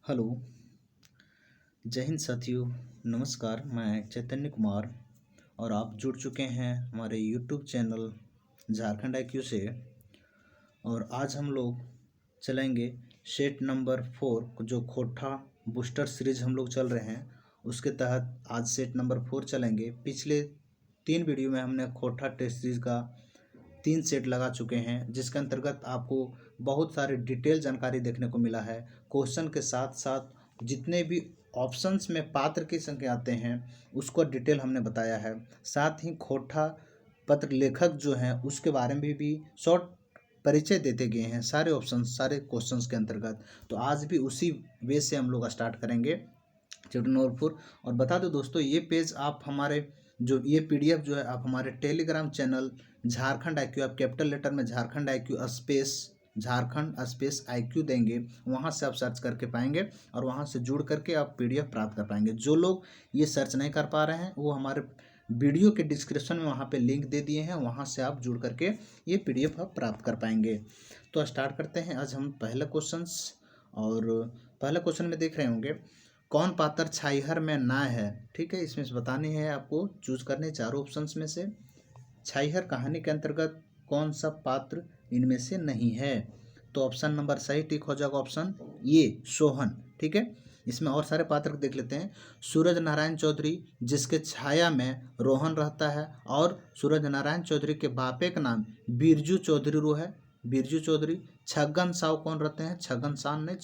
Hello. जय हिंद साथियों। नमस्कार, मैं चैतन्य कुमार और आप जुड़ चुके हैं हमारे यूट्यूब चैनल झारखंड आईक्यू से। और आज हम लोग चलेंगे सेट नंबर 4 जो खोटा बूस्टर सीरीज हम लोग चल रहे हैं उसके तहत आज सेट नंबर 4 चलेंगे। पिछले 3 वीडियो में हमने खोटा टेस्ट सीरीज का 3 सेट लगा चुके हैं, जिसके अंतर्गत आपको बहुत सारी डिटेल जानकारी देखने को मिला है। क्वेश्चन के साथ साथ जितने भी ऑप्शंस में पात्र की संख्या आते हैं उसको डिटेल हमने बताया है। साथ ही खोटा पत्र लेखक जो हैं उसके बारे में भी शॉर्ट परिचय देते गए हैं सारे ऑप्शंस सारे क्वेश्चंस के अंतर्गत। तो आज भी उसी वे से हम लोग स्टार्ट करेंगे चैप्टर नंबर 4। और बता दो दोस्तों, ये पेज आप हमारे जो ये पीडीएफ जो है आप हमारे टेलीग्राम चैनल झारखंड आईक्यू, आप कैपिटल लेटर में Jharkhand IQ space Jharkhand space IQ देंगे, वहाँ से आप सर्च करके पाएंगे और वहाँ से जुड़ करके आप पीडीएफ प्राप्त कर पाएंगे। जो लोग ये सर्च नहीं कर पा रहे हैं वो हमारे वीडियो के डिस्क्रिप्शन में वहाँ पे लिंक दे दिए हैं, वहाँ से आप जुड़ करके ये पीडीएफ आप प्राप्त कर पाएंगे। तो स्टार्ट करते हैं आज हम पहले क्वेश्चंस। और पहले क्वेश्चन में देख रहे होंगे, कौन पात्र छाईहर में ना है। ठीक है, इसमें से बतानी है आपको, चूज करने चारों ऑप्शंस में से छाईहर कहानी के अंतर्गत कौन सा पात्र इनमें से नहीं है। तो ऑप्शन नंबर सही टिक हो जाएगा ऑप्शन ये सोहन। ठीक है, इसमें और सारे पात्र देख लेते हैं। सूरज नारायण चौधरी जिसके छाया में रोहन रहता है, और सूरज नारायण चौधरी के बापे का नाम बिरजू चौधरी रो है, बिरजू चौधरी। छगन साव कौन रहते हैं, छगन साव नहीं,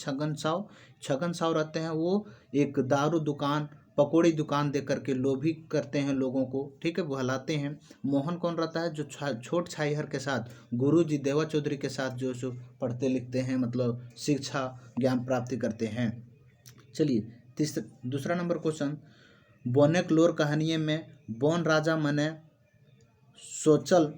छगन साव रहते हैं वो एक दारू दुकान पकौड़ी दुकान दे करके लोभी करते हैं लोगों को। ठीक है, बहलाते हैं। मोहन कौन रहता है, जो छोट छाईहर के साथ गुरुजी देवा चौधरी के साथ जो पढ़ते लिखते हैं, मतलब शिक्षा ज्ञान प्राप्ति करते हैं। चलिए दूसरा नंबर क्वेश्चन, बोनेक लोर कहानी में बोन राजा मने सोचल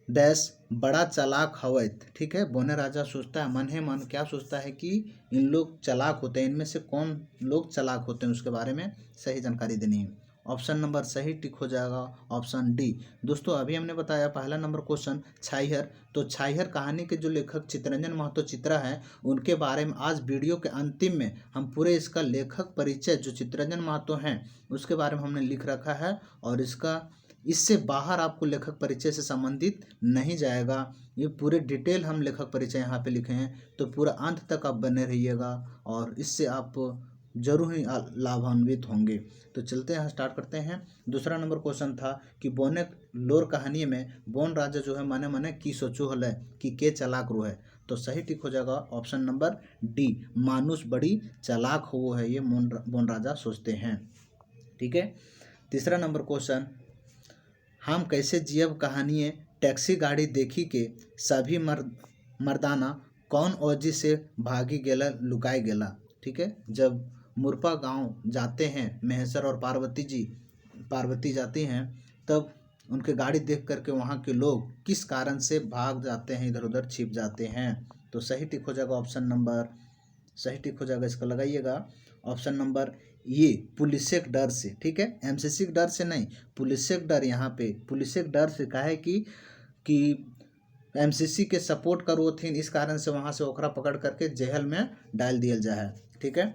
डैश बड़ा चालाक हवैत। ठीक है, बोने राजा सोचता है, मन है मन क्या सोचता है कि इन लोग चालाक होते हैं, इनमें से कौन लोग चालाक होते हैं उसके बारे में सही जानकारी देनी है। ऑप्शन नंबर सही टिक हो जाएगा ऑप्शन डी। दोस्तों अभी हमने बताया पहला नंबर क्वेश्चन छाईहर, तो छाईहर कहानी के जो लेखक चितरंजन महतो चित्रा हैं उनके बारे में आज वीडियो के अंतिम में हम पूरे इसका लेखक परिचय जो चितरंजन महतो हैं उसके बारे में हमने लिख रखा है। और इससे बाहर आपको लेखक परिचय से संबंधित नहीं जाएगा, ये पूरे डिटेल हम लेखक परिचय यहाँ पे लिखे हैं। तो पूरा अंत तक आप बने रहिएगा और इससे आप जरूर ही लाभान्वित होंगे। तो चलते हैं, स्टार्ट करते हैं। दूसरा नंबर क्वेश्चन था कि बोने लोर कहानी में बोन राजा जो है मने मने की सोचो हल कि के चालाक रो है। तो सही टिक हो जाएगा ऑप्शन नंबर डी, मानुष बड़ी चालाक हो है ये बोन राजा सोचते हैं। ठीक है, तीसरा नंबर क्वेश्चन, हम कैसे जियब कहानी टैक्सी गाड़ी देखी के सभी मर्दाना कौन औजी से भागी गेला लुकाई गेला। ठीक है, जब मुरपा गांव जाते हैं महेश्वर और पार्वती जाती हैं तब उनके गाड़ी देख करके वहाँ के लोग किस कारण से भाग जाते हैं, इधर उधर छिप जाते हैं। तो सही टिक हो जाएगा ऑप्शन नंबर, सही टिक हो जाएगा, इसका लगाइएगा ऑप्शन नंबर ये पुलिस के डर से। ठीक है, एमसीसी के डर से नहीं, पुलिस के डर, यहाँ पे पुलिस के डर से कहा है कि एमसीसी के सपोर्ट करो थे, इस कारण से वहाँ से ओकरा पकड़ करके जेल में डाल दिया जाए। ठीक है,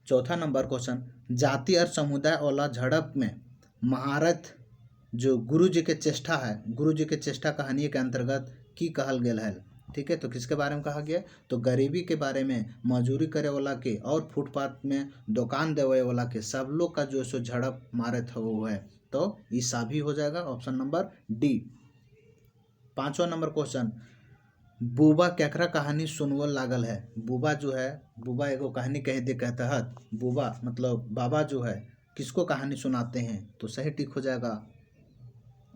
चौथा नंबर क्वेश्चन, जाति और समुदाय वाला झड़प में महारथ जो गुरु जी के चेष्टा है, गुरु जी के चेष्टा कहानी के अंतर्गत की कहल गेल है। ठीक है, तो किसके बारे में कहा गया, तो गरीबी के बारे में, मजदूरी करे वाला के और फुटपाथ में दुकान देवे वाला के सब लोग का जो सो झड़प मारे थे वो है। तो ईसा भी हो जाएगा ऑप्शन नंबर डी। पांचवा नंबर क्वेश्चन, बुबा केकरा कहानी सुनवल लागल है। बुबा जो है, बुबा एगो कहानी कह दे कहता है, बुबा मतलब बाबा जो है किसको कहानी सुनाते हैं। तो सही टिक हो जाएगा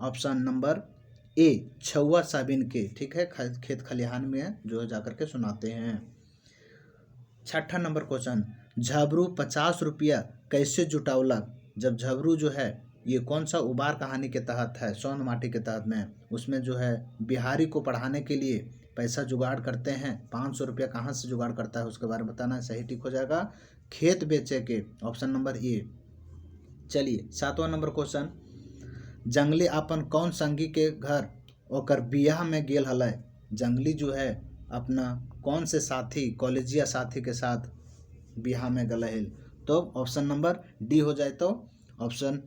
ऑप्शन नंबर ए, छुआ साबिन के। ठीक है, खेत खलिहान में जो है जाकर के सुनाते हैं। छठा नंबर क्वेश्चन, झबरू 50 रुपया कैसे जुटावला। जब झबरू जो है ये कौन सा उबार कहानी के तहत है, सोन माटी के तहत में, उसमें जो है बिहारी को पढ़ाने के लिए पैसा जुगाड़ करते हैं। 500 रुपया कहाँ से जुगाड़ करता है उसके बारे में बताना है। सही टिक हो जाएगा खेत बेचे के, ऑप्शन नंबर ए। चलिए सातवां नंबर क्वेश्चन, जंगली अपन कौन संगी के घर ओकर बियाह में गेल हल। जंगली जो है अपना कौन से साथी कॉलेजिया साथी के साथ बिहार में गए हिल। तो ऑप्शन नंबर डी हो जाए। तो ऑप्शन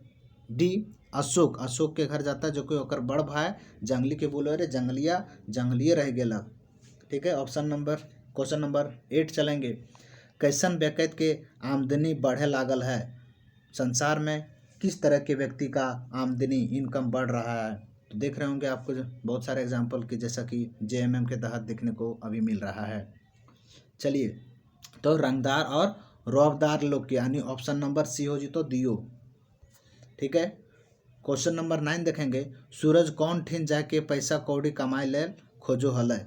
डी अशोक के घर जाता है, जो कि ओकर बड़ भाई जंगली के बोले रे जंगलिए रह गेला। ठीक है, क्वेश्चन नंबर 8 चलेंगे। कैसन व्यक्ति के आमदनी बढ़े लागल है? संसार में किस तरह के व्यक्ति का आमदनी इनकम बढ़ रहा है? तो देख रहे होंगे आपको बहुत सारे एग्जाम्पल की, जैसा कि जेएमएम के तहत देखने को अभी मिल रहा है। चलिए, तो रंगदार और रौबदार लोग के, यानी ऑप्शन नंबर सी हो जी तो दियो। ठीक है, क्वेश्चन नंबर 9 देखेंगे। सूरज कौन ठिन जाके पैसा कौड़ी कमाए ले खोजो हल?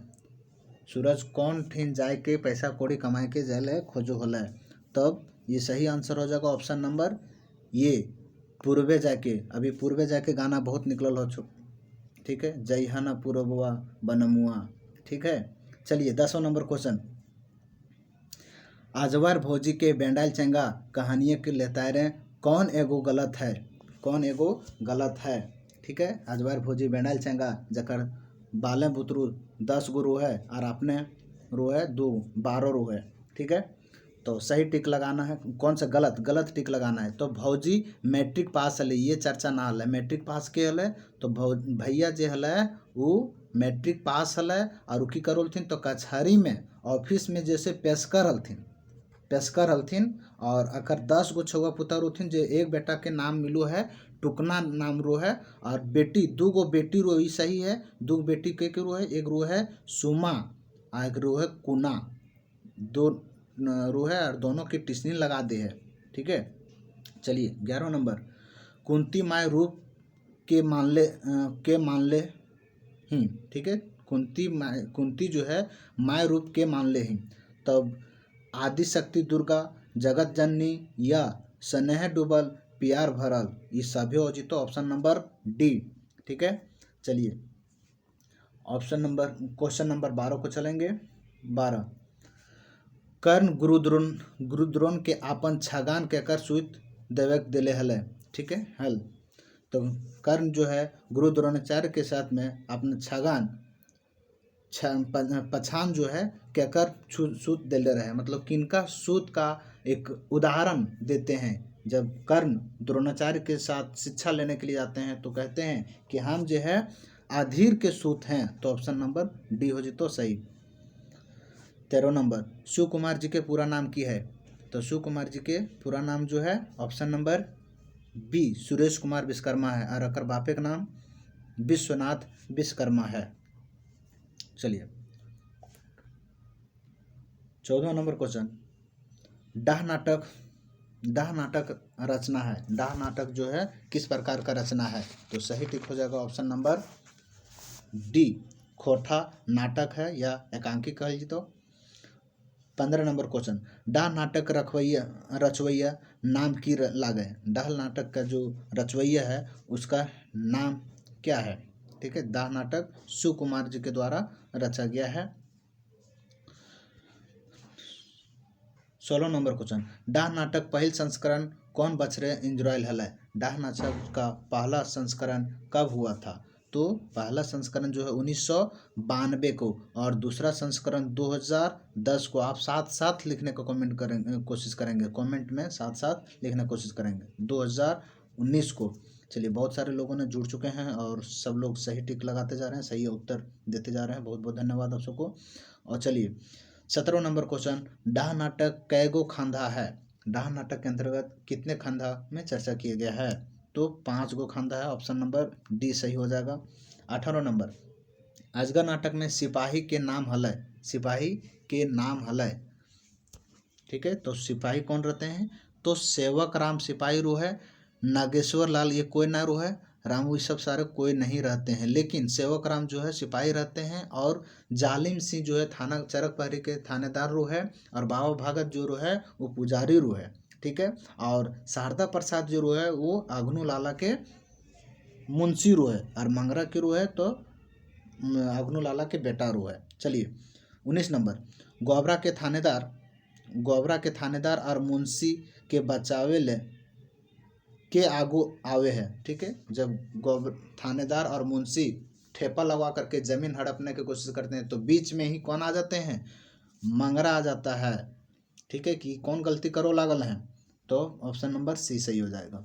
सूरज कौन ठिन जाए के पैसा कौड़ी कमाए के जाए खोजो हल? तब ये सही आंसर हो जाएगा ऑप्शन नंबर ये, पूर्वे जाके। अभी पूर्वे जाके गाना बहुत निकलल हो छो। ठीक है, जय हना पूर्ववा बनमुआ। ठीक है, चलिए 10वां नंबर क्वेश्चन। आजवर भोजी के बेंडाइल चंगा कहानियों के लेतारे कौन एगो गलत है? ठीक है, आजवर भोजी बेंडाइल चंगा जकर बाले बुतरू 10 गो रो है और अपने रो है 2 12 रो है। ठीक है, तो सही टिक लगाना है। कौन सा गलत टिक लगाना है। तो भौजी मैट्रिक पास हल, ये चर्चा ना हल। मैट्रिक पास के हल तो भैया जे हल वो मैट्रिक पास हल और की करलथिन तो कचहरी में ऑफिस में जैसे पेशकर हलथिन और अकर 10 गो छुआ पुतर होथिन। जे एक बेटा के नाम मिलो है टुकना नाम रो है, और बेटी 2 गो बेटी रो, ही सही है। 2 बेटी के रो है, एक रो है सुमा और एक रो है कुना, 2 रो है और दोनों की टिस्नी लगा दे है। ठीक है, चलिए 11वां नंबर। कुंती माय रूप के मान ले ही। ठीक है, कुंती जो है माय रूप के मान ले ही। तब आदि शक्ति दुर्गा, जगत जननी या स्नेह डूबल प्यार भरल, ये सभी हो जी तो ऑप्शन नंबर डी। ठीक है, चलिए क्वेश्चन नंबर 12 को चलेंगे। 12, कर्ण गुरुद्रोण के आपन छगान के कर सूत देवक दिले हल? ठीक है, हल। तो कर्ण जो है गुरु द्रोणाचार्य के साथ में अपने छगान पछान जो है कहकर सूत दिले रहे, मतलब किनका सूत का एक उदाहरण देते हैं। जब कर्ण द्रोणाचार्य के साथ शिक्षा लेने के लिए जाते हैं तो कहते हैं कि हम जो है अधीर के सूत हैं। तो ऑप्शन नंबर डी हो जी तो सही। 13वां नंबर, शिव कुमार जी के पूरा नाम की है? तो शिव कुमार जी के पूरा नाम जो है option number B Suresh Kumar Vishwakarma है, और अकर बापे का नाम विश्वनाथ विश्वकर्मा है। चलिए 14वां नंबर क्वेश्चन। डाह नाटक रचना है। डाह नाटक जो है किस प्रकार का रचना है? तो सही टिक हो जाएगा ऑप्शन नंबर डी, खोटा नाटक है या एकांकी कह लीजिए। तो 15 नंबर क्वेश्चन। डाह नाटक रचवैया नाम की लागे? डाह नाटक का जो रचवैया है उसका नाम क्या है? ठीक है, डाह नाटक शिव कुमार जी के द्वारा रचा गया है। 16 नंबर क्वेश्चन। डाह नाटक पहल संस्करण कौन बछरे इंजरायल हल? डाह नाटक का पहला संस्करण कब हुआ था? तो पहला संस्करण जो है 1992 को, और दूसरा संस्करण 2010 को। आप साथ लिखने का कोशिश करेंगे, कमेंट में साथ लिखने की कोशिश करेंगे। 2019 को। चलिए, बहुत सारे लोगों ने जुड़ चुके हैं और सब लोग सही टिक लगाते जा रहे हैं, सही उत्तर देते जा रहे हैं। बहुत बहुत धन्यवाद आप सबको। और चलिए 17वां नंबर क्वेश्चन। डाह नाटक कैगो खांधा है? डाह नाटक के अंतर्गत कितने खांधा में चर्चा किया गया है? तो 5 गो खांधा है, ऑप्शन नंबर डी सही हो जाएगा। 18वां नंबर। अजगर नाटक में सिपाही के नाम हल? सिपाही के नाम हल? ठीक है, तो सिपाही कौन रहते हैं? तो सेवक राम सिपाही रो है, नागेश्वर लाल ये कोई ना रो है, रामू ये सब सारे कोई नहीं रहते हैं, लेकिन सेवक राम जो है सिपाही रहते हैं, और जालिम सिंह जो है थाना चरक प्रहरी के थानेदार रो है, और बाबा भगत जो रो है वो पुजारी रो है। ठीक है, और शारदा प्रसाद जो रो है वो अग्नू लाला के मुंशी रो है, और मंगरा के रो है तो अग्नू लाला के बेटा रो है। चलिए 19 नंबर। गोबरा के थानेदार और मुंशी के बचावे ले के आगू आवे है? ठीक है, जब थानेदार और मुंशी ठेपा लगवा करके जमीन हड़पने की कोशिश करते हैं तो बीच में ही कौन आ जाते हैं, मंगरा आ जाता है। ठीक है, कि कौन गलती करो लागल है, तो ऑप्शन नंबर सी सही हो जाएगा।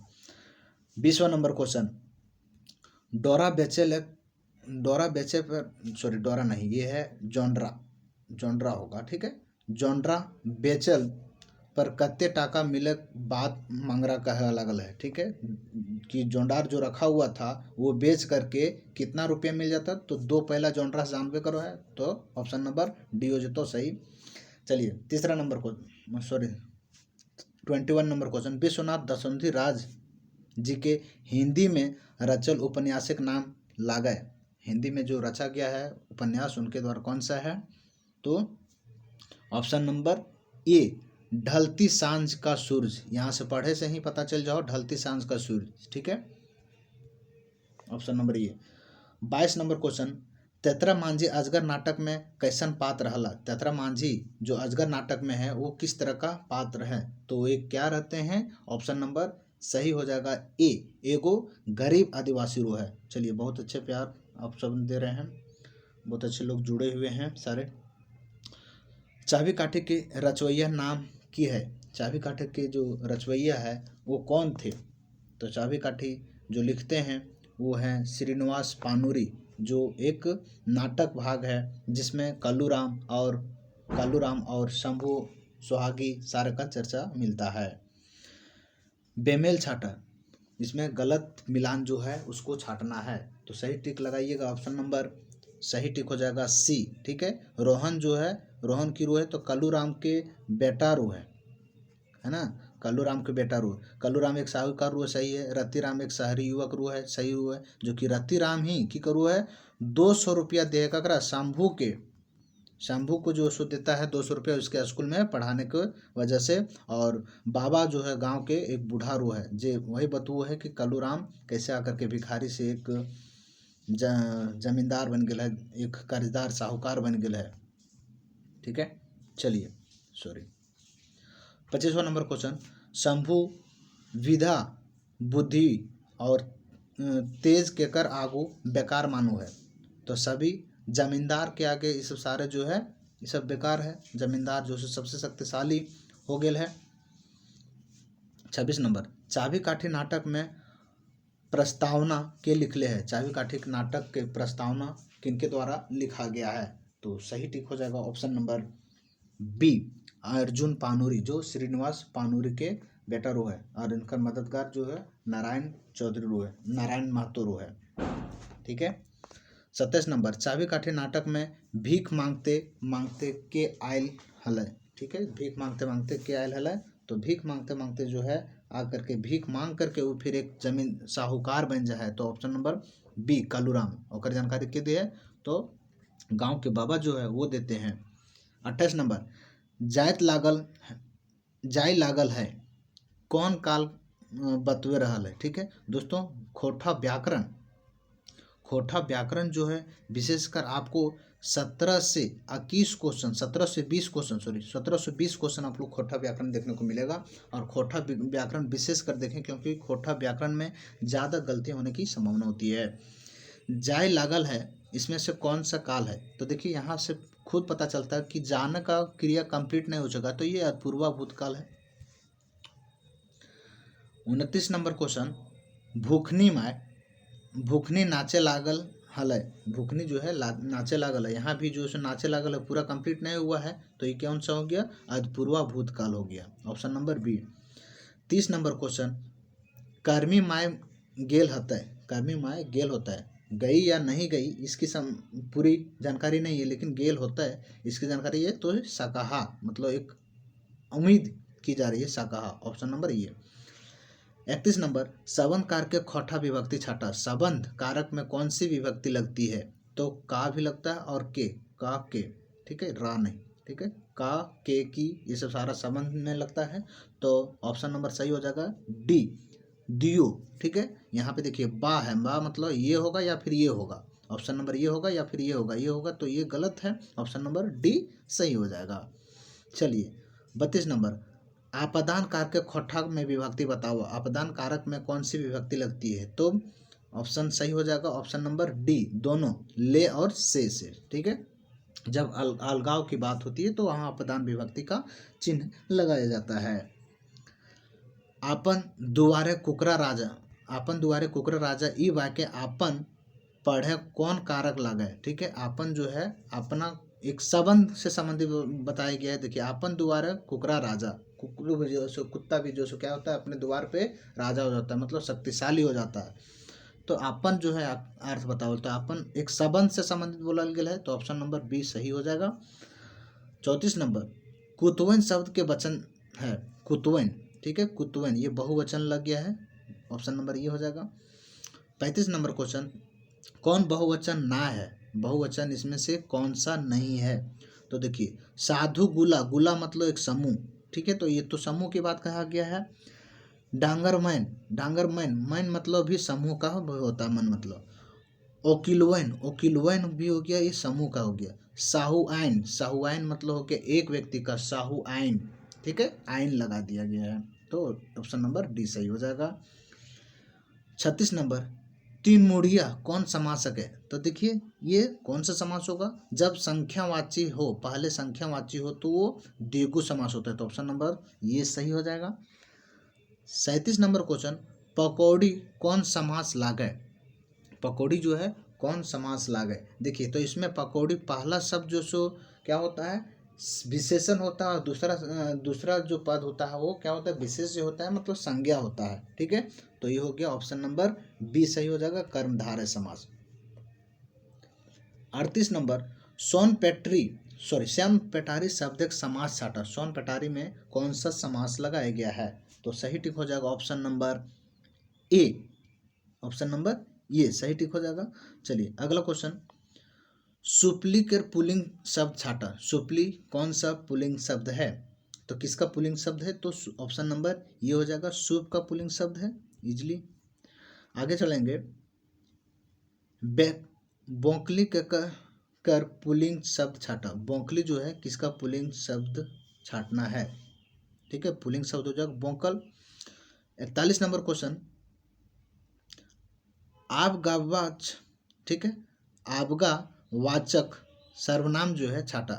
20वां नंबर क्वेश्चन, डोरा बेचे डोरा बेचे पर, सॉरी डोरा नहीं, ये है जोंड्रा होगा। ठीक है, जोंड्रा बेचल पर कत्ते टाका मिले बात मंगरा कहे लागल है। ठीक है, कि जोंडार जो रखा हुआ था वो बेच करके कितना रुपया मिल जाता, तो 2 पहला जोंड्रा से जानबे करो है, तो ऑप्शन नंबर डी हो जाता सही। चलिए तीसरा नंबर को, सॉरी 21 नंबर क्वेश्चन, विश्वनाथ दशरथी राज जी के हिंदी में रचल उपन्यासिक नाम लागय। हिंदी में जो रचा गया है उपन्यास उनके द्वारा कौन सा है, तो ऑप्शन नंबर ए ढलती सांझ का सूरज। यहाँ से पढ़े से ही पता चल जाओ, ढलती सांझ का सूरज। ठीक है, option number A. 22 number question, तेतरा मांझी अजगर नाटक में कैसन पात्र रहला। तेतरा मांझी जो अजगर नाटक में है वो किस तरह का पात्र है, तो ये क्या रहते हैं, ऑप्शन नंबर सही हो जाएगा ए, एगो गरीब आदिवासी रो है। चलिए बहुत अच्छे प्यार आप सब दे रहे हैं, बहुत अच्छे लोग जुड़े हुए हैं सारे। चाबी काठी के रचवैया नाम की है। चाबी काठी के जो रचवैया है वो कौन थे, तो चाबी काठी जो लिखते हैं वो हैं श्रीनिवास पानूरी, जो एक नाटक भाग है जिसमें कल्लूराम और शंभू सुहागी सारे का चर्चा मिलता है। बेमेल छाटा, इसमें गलत मिलान जो है उसको छाटना है, तो सही टिक लगाइएगा, ऑप्शन नंबर सही टिक हो जाएगा सी। ठीक है, रोहन जो है, रोहन की रू है तो कल्लूराम के बेटा रू है ना, कल्लूराम के बेटा रू। कल्लूराम एक साहूकार रू है, सही है। रतिराम एक शहरी युवक रू है, सही रू है, जो कि रतिराम ही की करू है 200 रुपया दे करा शंभू को जो सो देता है 200 रुपया उसके स्कूल में पढ़ाने के वजह से। और बाबा जो है गांव के एक बूढ़ा रू है, जे वही बतू है कि कल्लूराम कैसे आकर के भिखारी से एक जमींदार बन गया है, एक कर्जदार साहूकार बन गया है। ठीक है, चलिए सॉरी 25वां नंबर क्वेश्चन, शंभू विधा बुद्धि और तेज के कर आगू बेकार मानू है, तो सभी जमींदार के आगे ये सब सारे जो है ये सब बेकार है, जमींदार जो है सबसे शक्तिशाली हो गया है। 26 नंबर, चाबी काठी नाटक में प्रस्तावना के लिखले है। चाबी काठी नाटक के प्रस्तावना किनके द्वारा लिखा गया है, तो सही टिक हो जाएगा option number B Arjun Panuri, जो श्रीनिवास पानूरी के बेटा रो है, और इनका मददगार जो है नारायण चौधरी रो है, नारायण महतो रो है। ठीक है, 27 नंबर, चाबी काठी नाटक में भीख मांगते मांगते के आयल हल। ठीक है, भीख मांगते मांगते के आयल हल, तो भीख मांगते मांगते जो है आकर के भीख मांग करके वो फिर एक जमीन साहूकार बन जाए, तो ऑप्शन नंबर बी कल्लूराम। और जानकारी के दिए तो गांव के बाबा जो है वो देते हैं। 28 नंबर, जाय लागल है कौन काल बतवे रहल है। ठीक है दोस्तों, खोटा व्याकरण जो है विशेषकर आपको 17 से 20 क्वेश्चन आप लोग खोटा व्याकरण देखने को मिलेगा। और खोटा व्याकरण विशेषकर देखें क्योंकि खोटा व्याकरण में ज़्यादा गलतियाँ होने की संभावना होती है। जाय लागल है इसमें से कौन सा काल है, तो देखिए यहाँ से खुद पता चलता है कि जाने का क्रिया कंप्लीट नहीं हो चुका, तो ये अपूर्वा भूतकाल है। 29 नंबर क्वेश्चन, भूखनी नाचे लागल हल। भूखनी जो है नाचे लागल है, यहाँ भी जो है नाचे लागल है पूरा कंप्लीट नहीं हुआ है, तो ये कौन सा हो गया, अपूर्वा भूतकाल हो गया, option number B. 30 number question, कर्मी माय गेल होता है, गई या नहीं गई इसकी पूरी जानकारी नहीं है, लेकिन गेल होता है इसकी जानकारी है, तो शाकाहा मतलब एक उम्मीद की जा रही है शाकाहा, ऑप्शन नंबर ये। 31 नंबर, संबंध कारक के खोटा विभक्ति छाटा। संबंध कारक में कौन सी विभक्ति लगती है, तो का भी लगता है और के। ठीक है, रा नहीं। ठीक है, का के की ये सब सारा संबंध में लगता है, तो ऑप्शन नंबर सही हो जाएगा डी दियो। ठीक है, यहाँ पे देखिए बा है, बा मतलब ये होगा या फिर ये होगा, ऑप्शन नंबर ये होगा या फिर ये होगा, तो ये गलत है, ऑप्शन नंबर डी सही हो जाएगा। चलिए 32 नंबर, आपदान कारक के खोटा में विभक्ति बताओ। आपदान कारक में कौन सी विभक्ति लगती है, तो ऑप्शन सही हो जाएगा ऑप्शन नंबर डी, दोनों, ले और से, ठीक है। जब अलगाव की बात होती है तो वहाँ अपदान विभक्ति का चिन्ह लगाया जाता है। आपन दुआरे कुकरा राजा ई वाक्य आपन पढ़े कौन कारक लागे, ठीक है। आपन जो है अपना एक संबंध से संबंधित बताया गया है। देखिए, आपन दुआरे कुकरा राजा, कुकरू भी जो सो, कुत्ता भी जो सो क्या होता है, अपने द्वार पे राजा हो जाता है, मतलब शक्तिशाली हो जाता है। तो आपन जो है अर्थ बताओ, तो आपन एक संबंध से संबंधित बोला गया है, तो ऑप्शन नंबर बी सही हो जाएगा। 34 नंबर, कुतवन शब्द के वचन है, कुतवन, ठीक है, कुतवन ये बहुवचन लग गया है, ऑप्शन नंबर ये हो जाएगा। 35 नंबर क्वेश्चन, कौन बहुवचन ना है, बहुवचन इसमें से कौन सा नहीं है। तो देखिए, साधु गुला, गुला मतलब एक समूह, ठीक है, तो ये तो समूह की बात कहा गया है। डांगरमैन, डांगरमैन, मैन मतलब भी समूह का होता है, मन मतलब। ओकिलवैन, ओकिलवैन भी हो गया, ये समूह का हो गया। साहुआइन, साहुआइन मतलब हो गया एक व्यक्ति का, साहुआइन, ठीक है, आइन लगा दिया गया है, तो ऑप्शन नंबर डी सही हो जाएगा। 36 नंबर, तीन मुड़िया कौन समासक है। तो देखिए, ये कौन सा समास होगा, जब संख्यावाची हो, पहले संख्यावाची हो तो वो द्विगु समास होता है, तो ऑप्शन नंबर ये सही हो जाएगा। 37 नंबर क्वेश्चन, पकौड़ी कौन समास लागे, पकौड़ी जो है कौन समास लागे। देखिए, तो इसमें पकौड़ी पहला शब्द जो सो क्या होता है, विशेषण होता है, दूसरा जो पद होता है वो क्या होता है, विशेष होता है, मतलब संज्ञा होता है, ठीक है। तो ये हो गया ऑप्शन नंबर बी सही हो जाएगा, कर्मधारय समास। 38 नंबर, श्याम पेटारी शब्द एक समास छाटा, सोन पेटारी में कौन सा समास लगाया गया है, तो सही टिक हो जाएगा ऑप्शन नंबर ए, ऑप्शन नंबर ये सही टिक हो जाएगा। चलिए अगला क्वेश्चन, सुपली के पुलिंग शब्द छाटा, सुपली कौन सा पुलिंग शब्द है, तो किसका पुलिंग शब्द है, तो ऑप्शन नंबर ये हो जाएगा, सूप का पुलिंग शब्द है, इजली। आगे चलेंगे, बोंकली कर पुलिंग शब्द छाटा, बोंकली जो है किसका पुलिंग शब्द छाटना है, ठीक है, पुलिंग शब्द हो जाएगा बोंकल। 41 नंबर क्वेश्चन, आबगावाच, ठीक है, आबगा वाचक सर्वनाम जो है छाटा,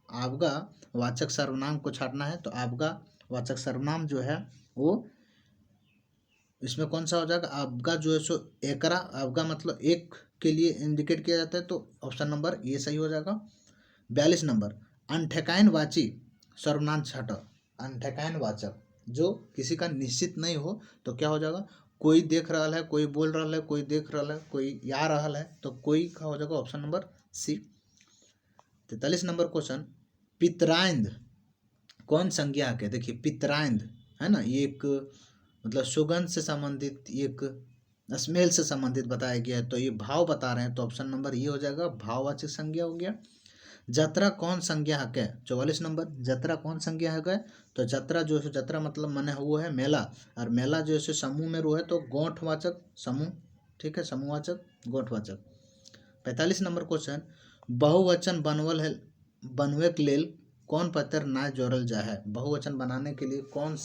आबगा वाचक सर्वनाम को छाटना है, तो आबगा वाचक सर्वनाम जो है वो इसमें कौन सा हो जाएगा, आबगा जो है सो एकरा, आबगा मतलब एक के लिए इंडिकेट किया जाता है, तो ऑप्शन नंबर ये सही हो जाएगा। 42 नंबर, अनठेकाइन वाची सर्वनाम छाटा, अनठेकाइन वाचक जो किसी का निश्चित नहीं हो, तो क्या हो जाएगा, कोई देख रहा है, कोई बोल रहा है, कोई देख रहा है, कोई आ रहा है, तो कोई का हो जाएगा option number C. 43 number question, पितराइंद कौन संज्ञा है। देखिए, पितराइंद है ना, ये एक मतलब सुगंध से संबंधित, एक स्मेल से संबंधित बताया गया है, तो ये भाव बता रहे हैं, तो ऑप्शन नंबर ये हो जाएगा, भाववाचक संज्ञा हो गया। जतरा कौन संज्ञा है क्या, 44 नंबर, जतरा कौन संज्ञा है क्या, तो जतरा जो है, जतरा मतलब मने वो है मेला, और मेला जो है समूह में रो है, तो गोंठवाचक समूह, ठीक है, समूहवाचक गोंठवाचक। 45 नंबर क्वेश्चन, बहुवचन बनवे के लेल कौन पत्र ना जोड़ल जा है, बहुवचन बनाने के लिए कौन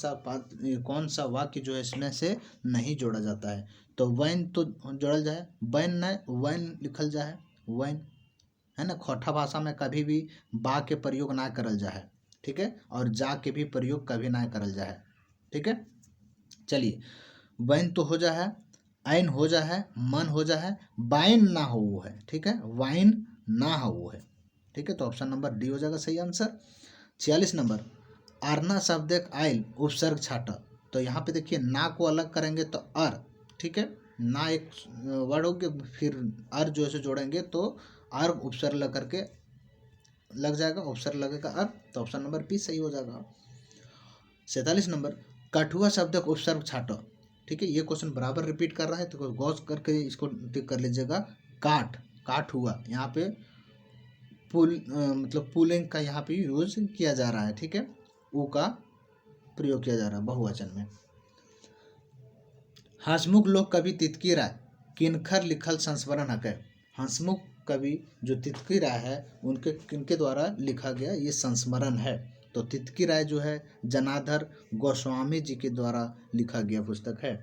सा वाक्य जो है इसमें से नहीं जोड़ा जाता है, तो वैन तो जोड़ल जाए, वैन न वैन लिखल जाए, वैन है ना, खोटा भाषा में कभी भी बा के प्रयोग ना करल जाए, ठीक है, और जा के भी प्रयोग कभी ना करल जाए, ठीक है। चलिए, वैन तो हो जाए, आइन हो जाए, मन हो जाए, वाइन ना हो वो है, ठीक है, वाइन ना हो वो है, ठीक है, तो ऑप्शन नंबर डी हो जाएगा सही आंसर। 46 नंबर, आरना शब्द एक आयल उपसर्ग छाटा, तो यहाँ पे देखिए ना को अलग करेंगे तो अर, ठीक है, ना एक वर्ड हो गया, फिर अर जो है जोड़ेंगे तो अर उपसर्ग लग करके लग जाएगा, उपसर्ग लगेगा अर, तो ऑप्शन नंबर बी सही हो जाएगा। 47 नंबर, कठुआ शब्द का उपसर्ग छाटो, ठीक है, ये क्वेश्चन बराबर रिपीट कर रहा है, तो गौर करके इसको टिक कर लीजिएगा। काट, काट हुआ, यहाँ पे मतलब पुलिंग का यहाँ पे यूज किया जा रहा है, ठीक है, ऊ का प्रयोग किया जा रहा है बहुवचन में। हंसमुख लोक कवि तितकी राय किनखर लिखल संस्मरण हकै, हंसमुख कवि जो तितकी राय है उनके किनके द्वारा लिखा गया ये संस्मरण है, तो तितकी राय जो है जनार्दन गोस्वामी जी के द्वारा लिखा गया पुस्तक है।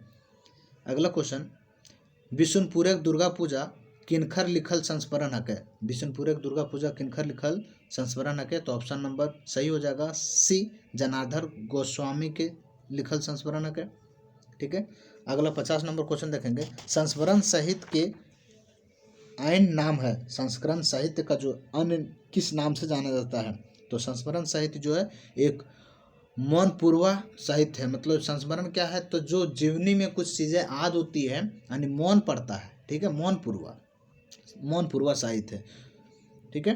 अगला क्वेश्चन, विष्णुपुरक दुर्गा पूजा किनखर लिखल संस्मरण हके। विष्णुपुरक दुर्गा पूजा किनखर लिखल संस्मरण हके, तो ऑप्शन नंबर सही हो जाएगा सी, जनार्दन गोस्वामी के लिखल संस्मरण हके। ठीक है, अगला 50 नंबर क्वेश्चन देखेंगे। संस्मरण साहित्य के अन्य नाम है। संस्करण साहित्य का जो अन्य किस नाम से जाना जाता है, तो संस्मरण साहित्य जो है एक मौन पूर्वा साहित्य है। मतलब संस्मरण क्या है, तो जो जीवनी में कुछ चीज़ें याद होती है यानी मौन पड़ता है। ठीक है, मौन पूर्वा साहित्य है। ठीक है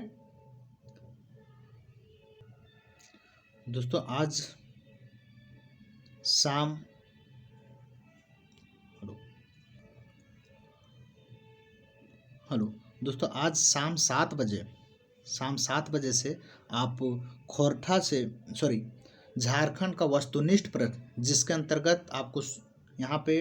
दोस्तों, आज शाम हेलो दोस्तों, आज शाम 7 बजे से आप खोरठा से झारखंड का वस्तुनिष्ठ प्रश्न, जिसके अंतर्गत आपको यहाँ पे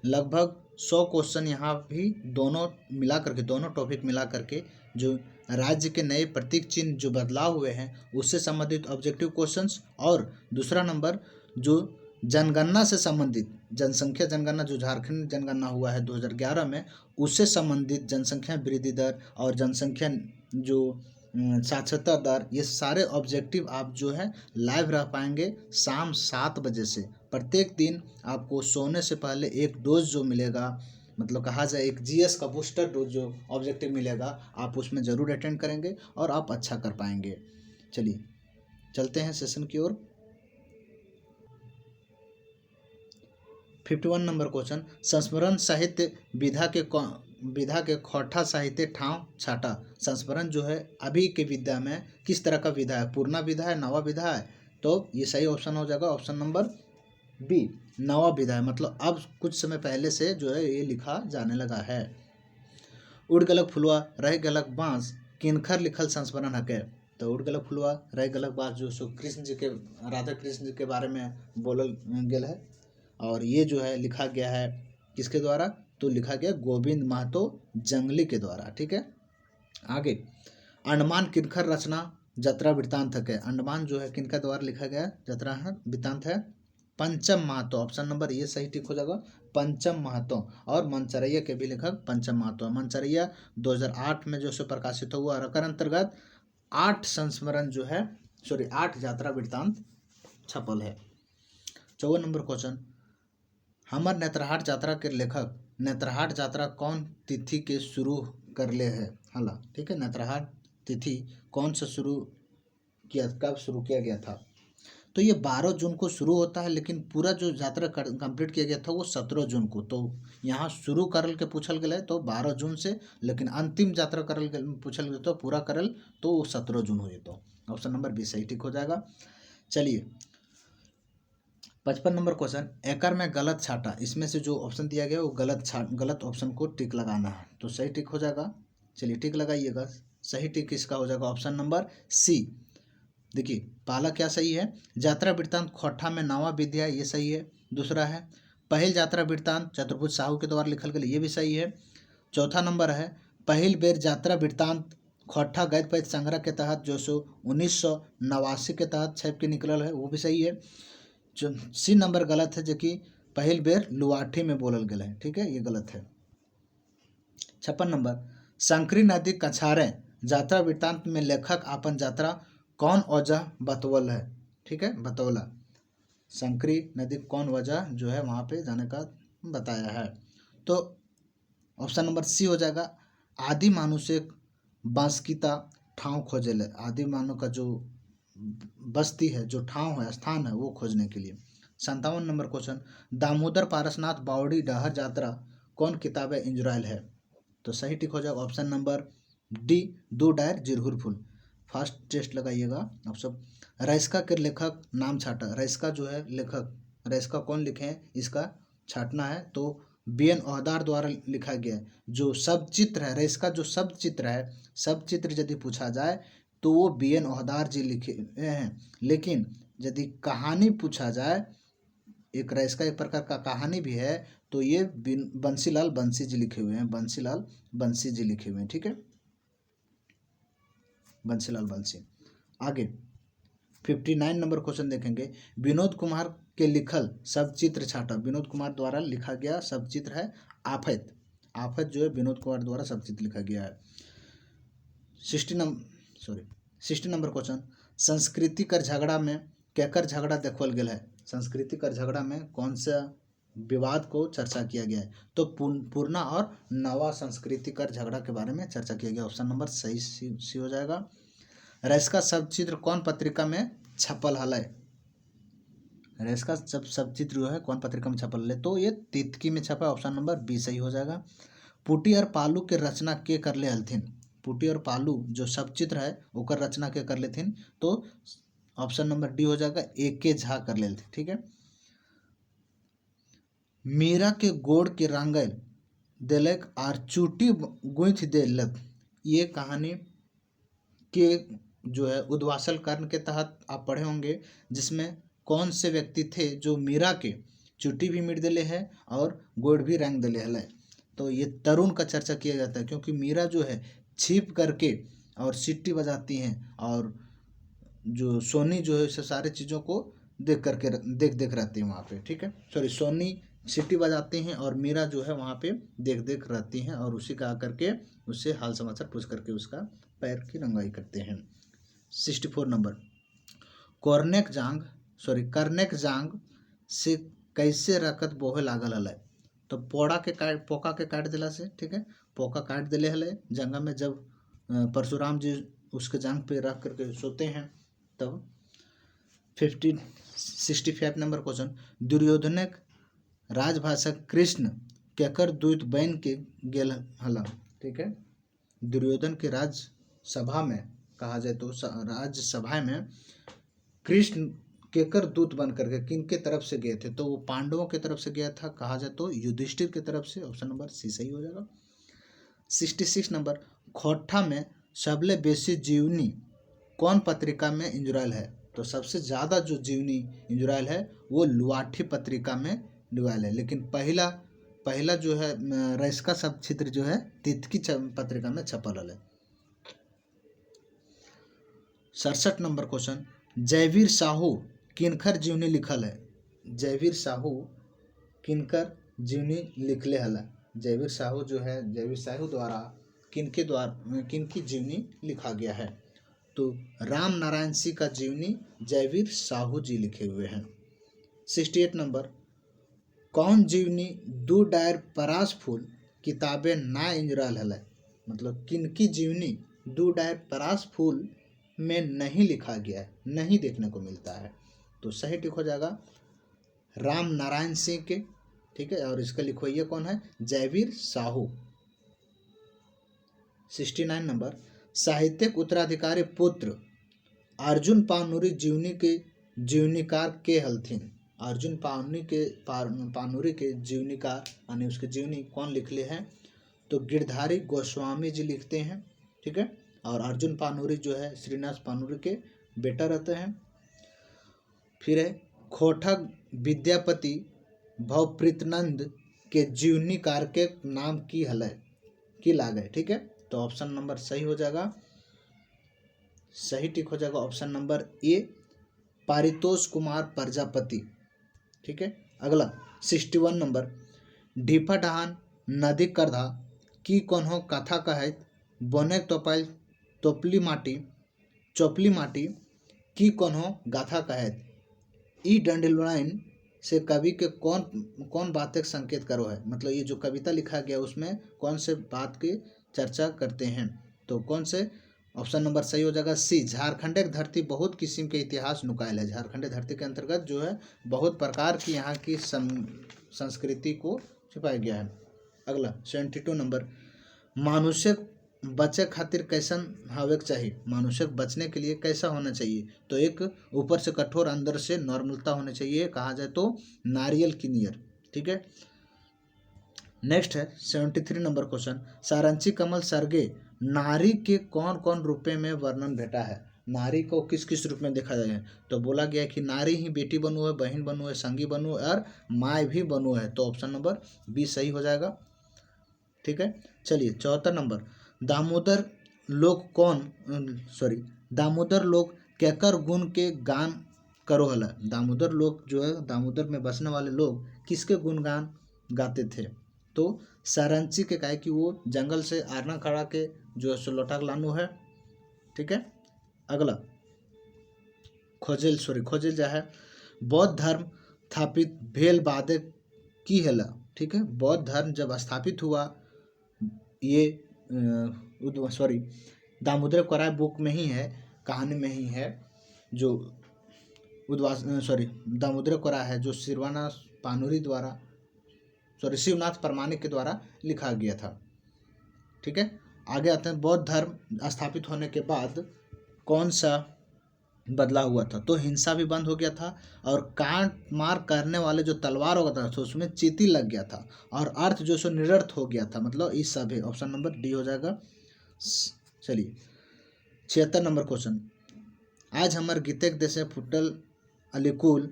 लगभग 100 क्वेश्चन यहाँ भी दोनों मिला करके, दोनों टॉपिक मिला करके जो राज्य के नए प्रतीक चिन्ह जो बदलाव हुए हैं उससे संबंधित ऑब्जेक्टिव क्वेश्चंस, और दूसरा नंबर जो जनगणना से संबंधित जनसंख्या जनगणना जो झारखंड जनगणना हुआ है 2011 में, उससे संबंधित जनसंख्या वृद्धि दर और जनसंख्या जो साक्षरता दर, ये सारे ऑब्जेक्टिव आप जो है लाइव रह पाएंगे शाम 7 बजे से। प्रत्येक दिन आपको सोने से पहले एक डोज जो मिलेगा, मतलब कहा जाए एक जीएस का बूस्टर डोज जो ऑब्जेक्टिव मिलेगा, आप उसमें ज़रूर अटेंड करेंगे और आप अच्छा कर पाएंगे। चलिए चलते हैं सेशन की ओर। 51 नंबर क्वेश्चन। संस्मरण साहित्य विधा के खोटा साहित्य ठाव छाटा। संस्मरण जो है अभी के विद्या में किस तरह का विधा है, पूर्णा विधा है, नवा विधा है, तो ये सही ऑप्शन हो जाएगा ऑप्शन नंबर बी, नवा विधा है। मतलब अब कुछ समय पहले से जो है ये लिखा जाने लगा है। उड़ गलक फुलवा रह गलक बांस किनखर लिखल संस्मरण हके। तो उड़ गलक फुलवा रह गलक बांस जो सो कृष्ण जी के, राधा कृष्ण जी के बारे में बोलल गेल है, और ये जो है लिखा गया है किसके द्वारा, तो लिखा गया गोविंद महतो जंगली के द्वारा। ठीक है, आगे अंडमान किनखर रचना जत्रा वृत्तांत है। अंडमान जो है किनका द्वारा लिखा गया जत्रा है वृत्तांत है, पंचम महतो। ऑप्शन नंबर ये सही टिक हो जाएगा, पंचम महतो। और मनचरैया के भी लेखक पंचम महतो। मनचरैया 2008 में जो से प्रकाशित हुआ और अकर अंतर्गत 8 संस्मरण जो है 8 यात्रा वृत्तांत छपल है। 54 नंबर क्वेश्चन। हमर नेत्रहाट यात्रा के लेखक नेत्रहाट यात्रा कौन तिथि के शुरू कर ले है हला। ठीक है, नेत्रहाट तिथि कौन से शुरू किया, कब शुरू किया गया था, तो ये 12 जून को शुरू होता है, लेकिन पूरा जो यात्रा कंप्लीट किया गया था वो 17 जून को। तो यहाँ शुरू करल के पूछल गया तो 12 जून से, लेकिन अंतिम यात्रा करल के पूछल गया तो पूरा करल तो 17 जून हो जाता। ऑप्शन नंबर बी सही ठीक हो जाएगा। चलिए 55 नंबर क्वेश्चन। एकर में गलत छाटा, इसमें से जो ऑप्शन दिया गया वो गलत ऑप्शन को टिक लगाना है, तो सही टिक हो जाएगा। चलिए टिक लगाइएगा, सही टिक इसका हो जाएगा ऑप्शन नंबर सी। देखिए पहला क्या सही है, यात्रा वृत्तांत खोटा में नवा विद्या, ये सही है। दूसरा है पहल यात्रा वृत्तांत चतुर्भुज साहू के द्वारा लिखल गया, ये भी सही है। चौथा नंबर है पहल बेर यात्रा वृत्तांत खोटा गैद पैद संग्रह के तहत जो सो 1989 के तहत छप के निकलल है, वो भी सही है। जो सी नंबर गलत है, जो कि पहल बेर लुआठी में बोलल गया है। ठीक है, ये गलत है। 56 नंबर। शंकरी नदी कछारे यात्रा वृत्तांत में लेखक अपन यात्रा कौन वजह बतवल है। ठीक है, बतौला। शंकरी नदी कौन वजह जो है वहाँ पे जाने का बताया है, तो ऑप्शन नंबर सी हो जाएगा। आदि मानव से बांसकीता ठाव खोजे ले, आदि मानव का जो बस्ती है, जो ठाव है, स्थान है, वो खोजने के लिए। 57 नंबर क्वेश्चन। दामोदर पारसनाथ बावड़ी डहर यात्रा कौन किताब है इंजराइल है, तो सही टिक हो जाएगा ऑप्शन नंबर डी, दो डायर जिरहुर फुल। फर्स्ट टेस्ट लगाइएगा आप सब। रैस्का के लेखक नाम छाटा, रैस्का जो है लेखक, रैस्का कौन लिखे हैं इसका छाटना है, तो बीएन ओहदार द्वारा लिखा गया है। जो सब चित्र है, रैस्का जो सब चित्र है, सब चित्र यदि पूछा जाए तो वो बीएन ओहदार जी लिखे हैं, लेकिन यदि कहानी पूछा जाए, एक रैस्का एक प्रकार का कहानी भी है, तो ये बंसीलाल बंसी जी लिखे हुए हैं, बंसीलाल बंसी जी लिखे हुए हैं। ठीक है, बंसीलाल बंसी। आगे 59 नंबर क्वेश्चन देखेंगे। विनोद कुमार के लिखल सब चित्र छाटा, विनोद कुमार द्वारा लिखा गया सब चित्र है आफत। आफत जो है विनोद कुमार द्वारा संक्षिप्त लिखा गया है। 60 नंबर क्वेश्चन, संस्कृति कर झगड़ा में केकर झगड़ा देखल गेल है। संस्कृति कर झगड़ा में कौन सा विवाद को चर्चा किया गया है। तो पूर्णा और नवा संस्कृति कर झगड़ा के बारे में चर्चा किया गया। ऑप्शन नंबर सही सी हो जाएगा। रेस का सब चित्र कौन पत्रिका में छपल हल है। रेस का सब चित्र जो है कौन पत्रिका में छपल है, तो ये तितकी में छपा। ऑप्शन नंबर बी सही हो जाएगा। पुटी और पालू के रचना के कर ले हलथिन। पुटी और पालू जो सब चित्र है ओकर रचना के कर लेथिन, तो ऑप्शन नंबर डी हो जाएगा, ए के झा कर ले। ठीक है। मीरा के गोड़ के रंगल देलक आर चूटी गुंथ देलक, ये कहानी के जो है उद्वासल कर्ण के तहत आप पढ़े होंगे, जिसमें कौन से व्यक्ति थे जो मीरा के चुटी भी मिट दिले है और गोड़ भी रंग दिले है। तो ये तरुण का चर्चा किया जाता है, क्योंकि मीरा जो है छिप करके और सीटी बजाती हैं, और जो सोनी जो है सारे चीज़ों को देख करके देख रहती है वहाँ पे। ठीक है, सॉरी, सोनी सीटी बजाते हैं और मीरा जो है वहाँ पे देख रहती हैं, और उसी का आकर के उससे हाल समाचार पूछ करके उसका पैर की रंगाई करते हैं। 64 नंबर, करनेक जांग से कैसे रकत बोहे लागल हल। तो पोका के काट दिला से। ठीक है, पोका काट दिले हल जंगा में, जब परशुराम जी उसके जांग पे रख करके सोते हैं तब। 65 नंबर क्वेश्चन, दुर्योधनक राजभाषा कृष्ण केकर दूत बन के गेल हला। ठीक है, दुर्योधन के राजसभा में कहा जाए तो राजसभा में कृष्ण केकर दूत बन करके किन के तरफ से गए थे, तो वो पांडवों की तरफ से गया था, कहा जाए तो युधिष्ठिर की तरफ से। ऑप्शन नंबर सी सही हो जाएगा। 66 नंबर, खोट्ठा में सबले बेसी जीवनी कौन पत्रिका में इंजुरायल है। तो सबसे ज़्यादा जो जीवनी इंजुरायल है वो लुआठी पत्रिका में इंजुरायल है, लेकिन पहला जो है रेस का सब चित्र जो है तितकी पत्रिका में छपल है। 67 नंबर क्वेश्चन, जयवीर साहू किनकर जीवनी लिखल है। जयवीर साहू किनकर जीवनी लिखले हल। जयवीर साहू जो है, जयवीर साहू द्वारा किनकी जीवनी लिखा गया है। तो राम नारायण सिंह का जीवनी जयवीर साहू जी लिखे हुए हैं। 68 नंबर, कौन जीवनी दो डायर परास फूल किताबें ना इंजराल हल। मतलब किनकी जीवनी दो डायर परास फूल में नहीं लिखा गया है, नहीं देखने को मिलता है। तो सही टिक हो जाएगा राम नारायण सिंह के। ठीक है, और इसका लिखवाइया कौन है, जयवीर साहू। 69 नंबर, साहित्यिक उत्तराधिकारी पुत्र अर्जुन पानुरी जीवनी के जीवनीकार के हलथिन। अर्जुन पानुरी के जीवनीकार यानी उसके जीवनी कौन लिखले हैं, तो गिरधारी गोस्वामी जी लिखते हैं। ठीक है, और अर्जुन पानुरी जो है श्रीनिवास पानुरी के बेटा रहते हैं। फिर है खोटा विद्यापति भवप्रीतनंद के जीवनीकार के नाम की हल की लागे। ठीक है, तो ऑप्शन नंबर सही हो जाएगा, सही टिक हो जाएगा ऑप्शन नंबर ए, पारितोष कुमार प्रजापति। ठीक है, अगला 61 नंबर, ढीफा डहान नदी करधा की कोनो कथा कहत बने चोपली माटी की कोनो गाथा कहत। ई डंडलवाइन से कवि के कौन बातें संकेत करो है। मतलब ये जो कविता लिखा गया उसमें कौन से बात की चर्चा करते हैं, तो कौन से। ऑप्शन नंबर सही हो जाएगा सी, झारखंड की धरती बहुत किस्म के इतिहास नुकायल है। झारखंड धरती के अंतर्गत जो है बहुत प्रकार की यहाँ की संस्कृति को छिपाया गया है। अगला 72 नंबर, मनुष्य बचे खातिर कैसन हवे चाहिए। मनुष्य बचने के लिए कैसा होना चाहिए, तो एक ऊपर से कठोर अंदर से नॉर्मलता होनी चाहिए, कहा जाए तो नारियल की नियर। ठीक है, नेक्स्ट है 73 नंबर क्वेश्चन, सारंची कमल सर्गे नारी के कौन कौन रूपे में वर्णन भेटा है। नारी को किस किस रूप में देखा जाए, तो बोला गया है कि नारी ही बेटी बनो है, बहन बनो है, संगी बनो है और माँ भी बनो है। तो ऑप्शन नंबर बी सही हो जाएगा। ठीक है, चलिए 74 नंबर, दामोदर लोग केकर गुण के गान करो हला। दामोदर लोग जो है दामोदर में बसने वाले लोग किसके गुणगान गाते थे, तो सरंची के का है कि वो जंगल से आरना खड़ा के जो है सो लौटा के लानू है। ठीक है। अगला खोजेल जो है बौद्ध धर्म स्थापित भेल बादे की हेला। ठीक है। बौद्ध धर्म जब स्थापित हुआ, ये दामोदर कोराय बुक में ही है, कहानी में ही है, जो दामोदर कोराय है जो शिवनाथ परमानिक के द्वारा लिखा गया था। ठीक है। आगे आते हैं, बौद्ध धर्म स्थापित होने के बाद कौन सा बदलाव हुआ था? तो हिंसा भी बंद हो गया था, और काट मार करने वाले जो तलवार होता था तो उसमें चीटी लग गया था, और अर्थ जो सो निरर्थ हो गया था, मतलब इस सब है। ऑप्शन नंबर डी हो जाएगा। चलिए 76 नंबर क्वेश्चन, आज हमार गीतेक देशे फुटल अलिकुल,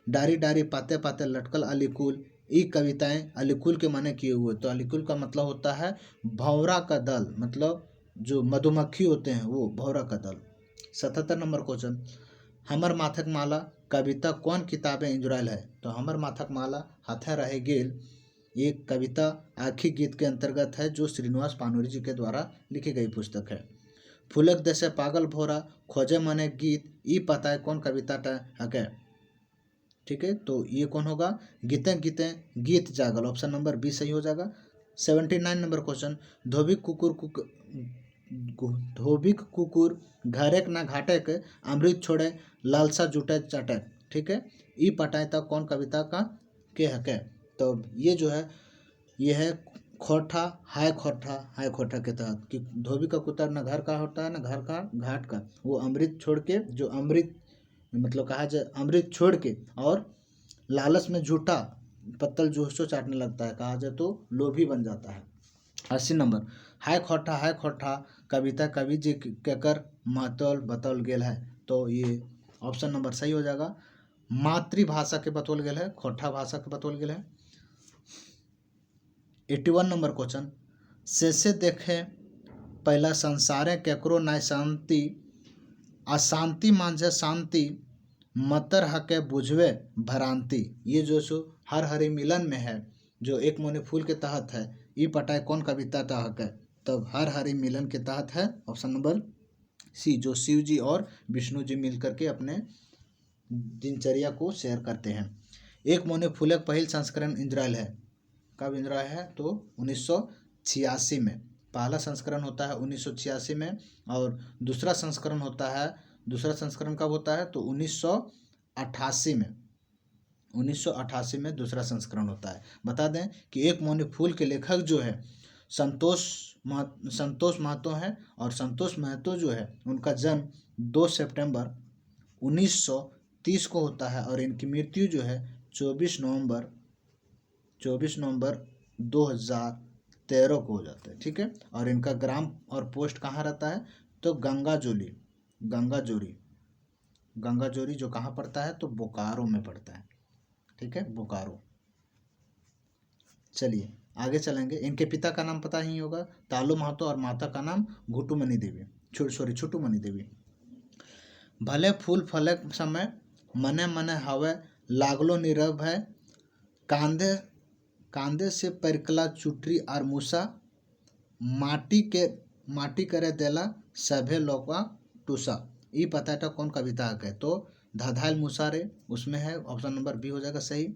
डारी डारी पाते पाते लटकल अलिकुल, ई कविताएं अलिकुल के माने किए हुए। तो अलिकुल का मतलब होता है भौरा का दल, मतलब जो मधुमक्खी होते हैं वो भौरा का दल। 77 नंबर क्वेश्चन, हमर माथक माला कविता कौन किताबें इंजुरायल है? तो हमर माथक माला हाथे रहे गेल ये कविता आखिरी गीत के अंतर्गत है, जो श्रीनिवास पानूरी जी के द्वारा लिखी गई पुस्तक है। फूलक देशे पागल भोरा खोजे मने गीत, ई पता है कौन कविता हके? ठीक है। तो ये कौन होगा? गीते गीते गीत जागल, ऑप्शन नंबर बी सही हो जाएगा। 79 नंबर क्वेश्चन, धोबिक कुकुर घरेक ना घाटेक, अमृत छोड़े लालसा जुटे चटक। ठीक है। ई पटाए तक कौन कविता का के हके? तो ये जो है ये है खोटा हाय खोटा के तहत, कि धोबी का कुत्ता ना घर का होता है ना घर का घाट का, वो अमृत छोड़ के, जो अमृत मतलब कहा जाए अमृत छोड़ के और लालच में झूठा पत्तल जो सो चाटने लगता है, कहा जाए तो लोभी बन जाता है। 80 नंबर, हाय खोटा कविता कवि जी केकर महत्व बतौल गेल है? तो ये ऑप्शन नंबर सही हो जाएगा, मातृभाषा के बतौल गेल है, खोटा भाषा के बतौल गेल है। 81 नंबर क्वेश्चन, से देखे पहला संसारे केकरो नाय शांति, अशांति मांझे शांति, मतर हके बुझवे भ्रांति। ये जो सो हर हरि मिलन में है, जो एक मोने फूल के तहत है, ये पटाए कौन कविता तहत है? तब हर हरि मिलन के तहत है, ऑप्शन नंबर सी, जो शिव जी और विष्णु जी मिलकर के अपने दिनचर्या को शेयर करते हैं। एक मोने फूलक पहल संस्करण इंद्रायल है, कब इंद्रायल है? तो 1986 में। पहला संस्करण होता है 1986 में, और दूसरा संस्करण कब होता है? तो 1988 में। 1988 में दूसरा संस्करण होता है। बता दें कि एक मौनी फूल के लेखक जो है संतोष महतो है, और संतोष महतो जो है उनका जन्म 2 सितंबर 1930 को होता है, और इनकी मृत्यु जो है 24 नवंबर 2013 को हो जाता है। ठीक है। और इनका ग्राम और पोस्ट कहाँ रहता है? तो गंगा जोरी जो कहाँ पड़ता है? तो बोकारो में पड़ता है। ठीक है, बोकारो। चलिए आगे चलेंगे। इनके पिता का नाम पता ही होगा, तालू महतो, और माता का नाम घुटुमनी देवी, छुटुमनी देवी। भले फूल फले समय मने मने हवे लागलो नीरव है, कांधे से परिकला चुटरी और मूसा, माटी करे देला सभे लोका टूसा। ये पता है कौन कविता है? तो धाधाइल मूसा उसमें है, ऑप्शन नंबर बी हो जाएगा सही।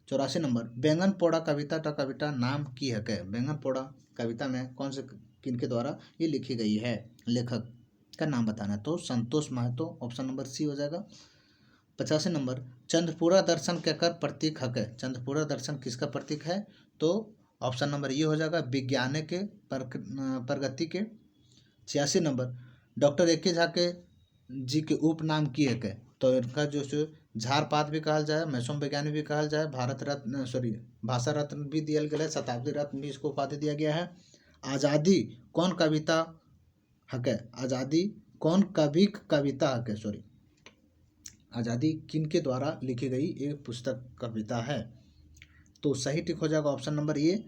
84 नंबर, बैंगन पोड़ा कविता नाम की है? बैंगन पोड़ा कविता में कौन से किनके द्वारा ये लिखी गई है? लेखक का नाम बताना है। तो संतोष महतो, ऑप्शन नंबर सी हो जाएगा। 85 नंबर, चंद्रपुरा दर्शन केकर प्रतीक है? चंद्रपुरा दर्शन किसका प्रतीक है? तो ऑप्शन नंबर ये हो जाएगा, विज्ञान के प्रगति के। 86 नंबर, डॉक्टर ए.के. झा के जी के उपनाम की है? तो इनका जो झारपात भी कहल जाए, मैसोम वैज्ञानिक भी कहल जाए, भाषा रत्न भी दिया गया है, शताब्दी रत्न भी इसको उपाधि दिया गया है। आज़ादी कौन कविता हके? आज़ादी कौन कविता हके? आज़ादी किनके द्वारा लिखी गई एक पुस्तक कविता है? तो सही टिक हो जाएगा option number A,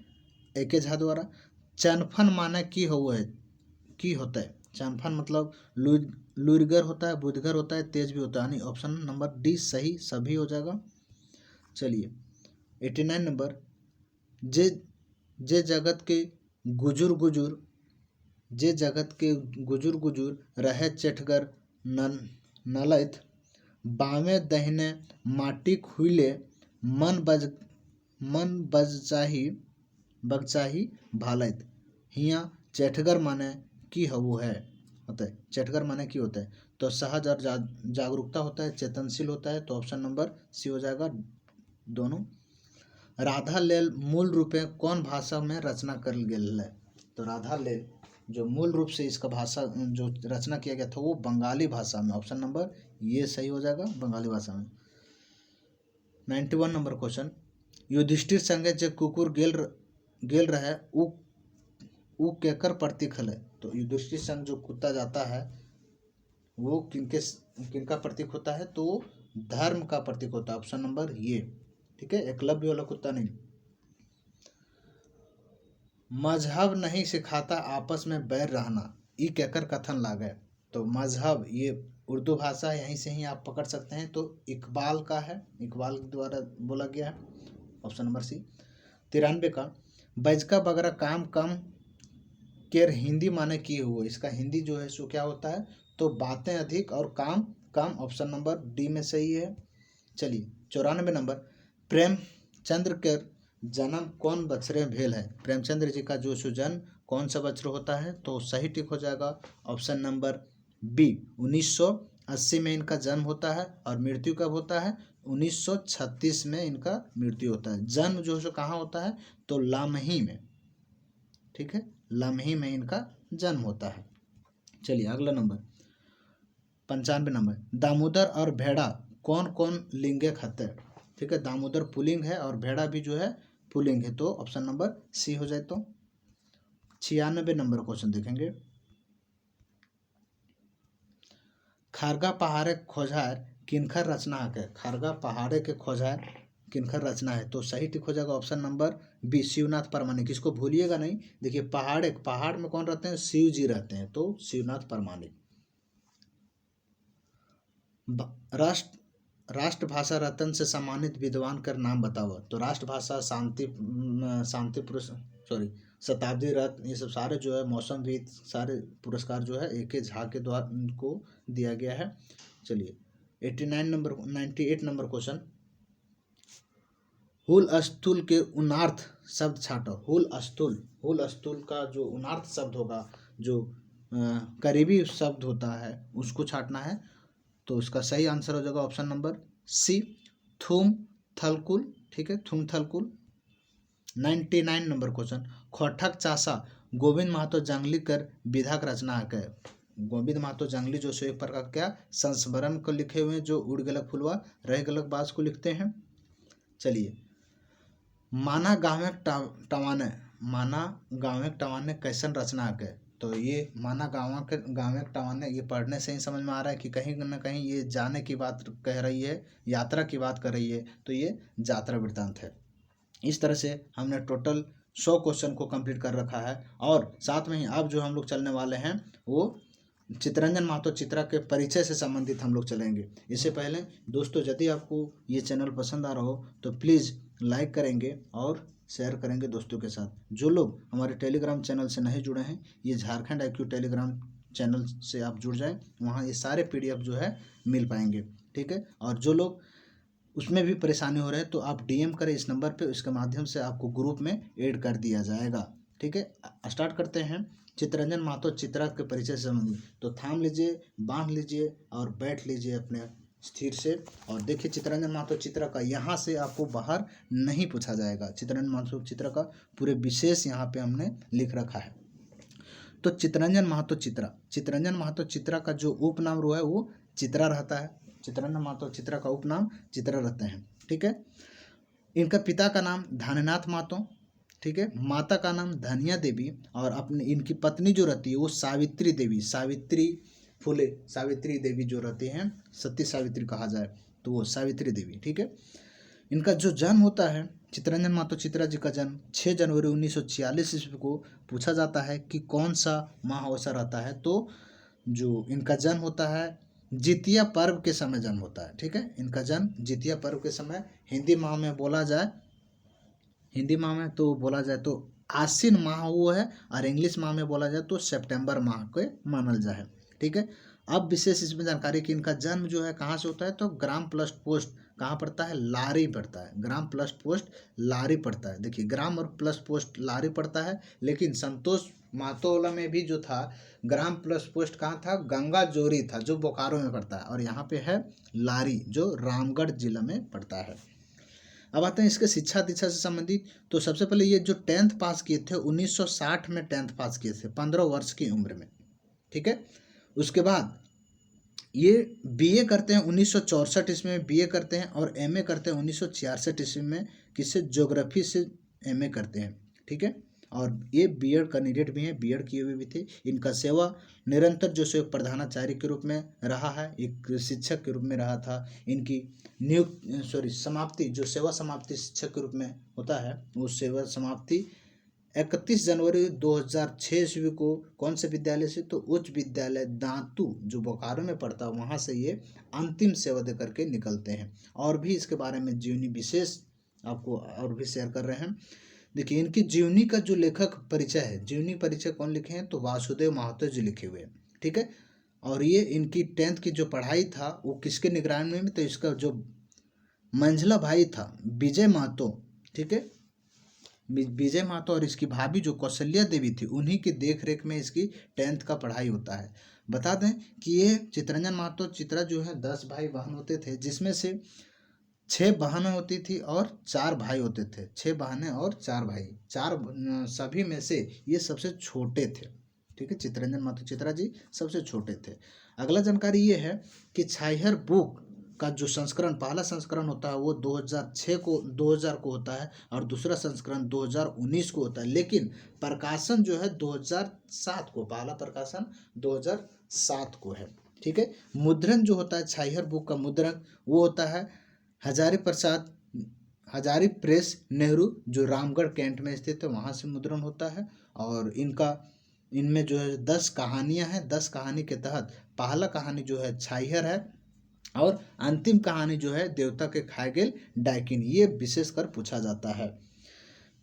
A K. Jha द्वारा। चनफन माने की होता है? चनफन मतलब लुरगर होता है, बुधगर होता है, तेज भी होता है, यानी ऑप्शन नंबर डी सही सभी हो जाएगा। चलिए 89 नंबर, जे जगत के गुजुर गुजुर जे जगत के गुजुर गुजुर रहे चेठगर नलैत बामे दहिने माटी खुले मन बगचाही भालैत। हियाँ चेठगर माने की हवु है होता है। चेठगर माने की होता है तो सहज और जागरूकता होता है, चेतनशील होता है। तो ऑप्शन नंबर सी हो जाएगा दोनों। राधा लेल मूल रूपे कौन भाषा में रचना करल गेल है। तो राधा लेल जो मूल रूप से इसका भाषा जो रचना किया गया था वो बंगाली भाषा में। ऑप्शन नंबर ये सही हो जाएगा, बंगाली भाषा में। 91 नंबर क्वेश्चन, युधिष्ठिर संगे जे कुकुर गेल रहे उ केकर प्रतीक हले। तो युधिष्ठिर संग जो कुत्ता जाता है वो किनका प्रतीक होता है, तो वो धर्म का प्रतीक होता है। ऑप्शन नंबर ये, ठीक है, एकलव्य वाला कुत्ता नहीं। मजहब नहीं सिखाता आपस में बैर रहना, ई केकर कथन लागे। तो मजहब ये उर्दू भाषा, यहीं से ही आप पकड़ सकते हैं। तो इकबाल का है, इकबाल द्वारा बोला गया है। ऑप्शन नंबर सी। 93 का, बैजका बगरा काम कम केर हिंदी माने की हुआ। इसका हिंदी जो है सो क्या होता है, तो बातें अधिक और काम कम। ऑप्शन नंबर डी में सही है। चलिए 94 नंबर, प्रेमचंद्र के जन्म कौन बछरे भेल है। प्रेमचंद्र जी का जो जन्म कौन सा बछर होता है, तो सही टिक हो जाएगा ऑप्शन नंबर बी। 1980 में इनका जन्म होता है और मृत्यु कब होता है, 1936 में इनका मृत्यु होता है। जन्म जो है कहाँ होता है, तो लामही में, ठीक है, लामही में इनका जन्म होता है। चलिए अगला नंबर 95 नंबर, दामोदर और भेड़ा कौन कौन लिंगे खाते हैं। ठीक है, दामोदर पुलिंग है और भेड़ा भी जो है पुलिंग है। तो ऑप्शन नंबर सी हो जाए। तो 96 नंबर क्वेश्चन देखेंगे, खारगा पहाड़े खोजार किनखर रचना है। खारगा पहाड़े के खोजार किनखर रचना है, तो सही टिक हो जाएगा ऑप्शन नंबर बी, शिवनाथ परमाणिक। इसको भूलिएगा नहीं। देखिए पहाड़ में कौन रहते हैं, शिव जी रहते हैं, तो शिवनाथ परमाणिक। राष्ट्रभाषा रत्न से सम्मानित विद्वान का नाम बताओ। तो राष्ट्रभाषा शांति पुरुष, शताब्दी रत्न, ये सब सारे जो है मौसमविद, सारे पुरस्कार जो है एक झा के द्वारा को दिया गया है। चलिए 98 नंबर क्वेश्चन, हुल स्थूल के उनार्थ शब्द छाटो। हुल स्थूल का जो उनार्थ शब्द होगा, जो करीबी शब्द होता है, उसको छाटना है। तो इसका सही आंसर हो जाएगा ऑप्शन नंबर सी, थूम थलकुल। ठीक है, थूम थलकुल। 99 नंबर क्वेश्चन, खोठक चासा गोविंद महतो जंगली कर विधा का रचना है। गोविंद महतो जंगली जो एक प्रकार क्या संस्मरण को लिखे हुए हैं, जो उड़ गलक फुलवा रह गलक बास को लिखते हैं। चलिए, माना गाँव टवाने कैसन रचना है। तो ये माना गाँव टवाने, ये पढ़ने से ही समझ में आ रहा है कि कहीं ना कहीं ये जाने की बात कह रही है, यात्रा की बात कर रही है। तो ये यात्रा वृत्तांत है। इस तरह से हमने टोटल 100 क्वेश्चन को कंप्लीट कर रखा है। और साथ में ही अब जो हम लोग चलने वाले हैं वो चित्तरंजन महतो चित्रा के परिचय से संबंधित हम लोग चलेंगे। इससे पहले दोस्तों, यदि आपको ये चैनल पसंद आ रहा हो तो प्लीज़ लाइक करेंगे और शेयर करेंगे दोस्तों के साथ। जो लोग हमारे टेलीग्राम चैनल से नहीं जुड़े हैं, ये झारखंड IQ टेलीग्राम चैनल से आप जुड़ जाएं, वहाँ ये सारे PDF जो है मिल पाएंगे। ठीक है, और जो लोग उसमें भी परेशानी हो रहा है तो आप DM करें इस नंबर पे, इसके माध्यम से आपको ग्रुप में ऐड कर दिया जाएगा। ठीक है, स्टार्ट करते हैं चित्तरंजन महतो चित्रा के परिचय से संबंधित। तो थाम लीजिए, बांध लीजिए और बैठ लीजिए अपने स्थिर से। और देखिए चित्तरंजन महतो चित्रा का यहाँ से आपको बाहर नहीं पूछा जाएगा। चित्तरंजन महतो चित्रा का पूरे विशेष यहाँ पे हमने लिख रखा है। तो चित्तरंजन महतो चित्रा का जो उपनाम रो है वो चित्रा रहता है। चित्तरंजन महतो चित्रा का उपनाम चित्रा रहते हैं। ठीक है, इनका पिता का नाम धानीनाथ महतो, ठीक है, माता का नाम धनिया देवी, और अपनी इनकी पत्नी जो रहती है वो सावित्री देवी, सावित्री देवी जो रहती हैं, सती सावित्री कहा जाए तो वो सावित्री देवी। ठीक है, इनका जो जन्म होता है, चित्तरंजन महतो चित्रा जी का जन्म 6 जनवरी 1946 ईस्वी को पूछा जाता है कि कौन सा माह ऐसा रहता है। तो जो इनका जन्म होता है जितिया पर्व के समय जन्म होता है। ठीक है, इनका जन्म जितिया पर्व के समय हिंदी माह में तो बोला जाए तो आश्विन माह वो है, और इंग्लिश माह में बोला जाए तो सितंबर माह के मानल जाए। ठीक है। अब विशेष इसमें जानकारी कि इनका जन्म जो है कहाँ से होता है, तो ग्राम प्लस पोस्ट कहाँ पड़ता है, लारी पड़ता है। ग्राम प्लस पोस्ट लारी पड़ता है। देखिए ग्राम और प्लस पोस्ट लारी पड़ता है, लेकिन संतोष मातोला में भी जो था ग्राम प्लस पोस्ट कहाँ था, गंगा जोरी था, जो बोकारो में पड़ता है, और यहाँ पे है लारी जो रामगढ़ जिला में पड़ता है। अब आते हैं इसके शिक्षा दीक्षा से संबंधित। तो सबसे पहले ये जो 10th पास किए थे 1960 में 10th पास किए थे, 15 वर्ष की उम्र में। ठीक है। उसके बाद ये बीए करते हैं 1964 ईस्वी में बीए करते हैं, और एमए करते हैं 1966 ईस्वी में, किससे, ज्योग्राफी से एमए करते हैं। ठीक है। और ये बीएड कैंडिडेट भी हैं, बीएड किए हुए भी थे। इनका सेवा निरंतर जो से प्रधानाचार्य के रूप में रहा है, एक शिक्षक के रूप में रहा था। इनकी समाप्ति जो सेवा समाप्ति शिक्षक के रूप में होता है, वो सेवा समाप्ति 31 जनवरी 2006 ईस्वी को कौन से विद्यालय से, तो उच्च विद्यालय दांतू जो बोकारो में पड़ता है, वहाँ से ये अंतिम सेवा दे करके निकलते हैं। और भी इसके बारे में जीवनी विशेष आपको और भी शेयर कर रहे हैं। देखिए इनकी जीवनी का जो लेखक परिचय है, जीवनी परिचय कौन लिखे हैं, तो वासुदेव महतो जी लिखे हुए हैं। ठीक है। और ये इनकी 10th की जो पढ़ाई था वो किसके निगरानी में, तो इसका जो मंझला भाई था विजय महतो, ठीक है, विजय महतो और इसकी भाभी जो कौशल्या देवी थी, उन्हीं की देख रेख में इसकी 10th का पढ़ाई होता है। बता दें कि ये चितरंजन महतो चित्रा जो है 10 भाई बहन होते थे, जिसमें से 6 बहनें होती थी और 4 भाई होते थे। 6 बहनें और 4 भाई, सभी में से ये सबसे छोटे थे। ठीक है। चितरंजन महतो चित्रा जी सबसे छोटे थे। अगला जानकारी ये है कि छाइहर बुक का जो संस्करण, पहला संस्करण होता है वो 2000 को होता है, और दूसरा संस्करण 2019 को होता है, लेकिन प्रकाशन जो है 2007 को, पहला प्रकाशन 2007 को है। ठीक है। मुद्रण जो होता है छाइहर बुक का मुद्रण वो होता है हजारी प्रेस नेहरू जो रामगढ़ कैंट में स्थित है, वहाँ से मुद्रण होता है। और इनमें जो है 10 कहानियाँ हैं। 10 कहानी के तहत पहला कहानी जो है छाइहर है, और अंतिम कहानी जो है देवता के खाए गेल डाइकिन, ये विशेषकर पूछा जाता है।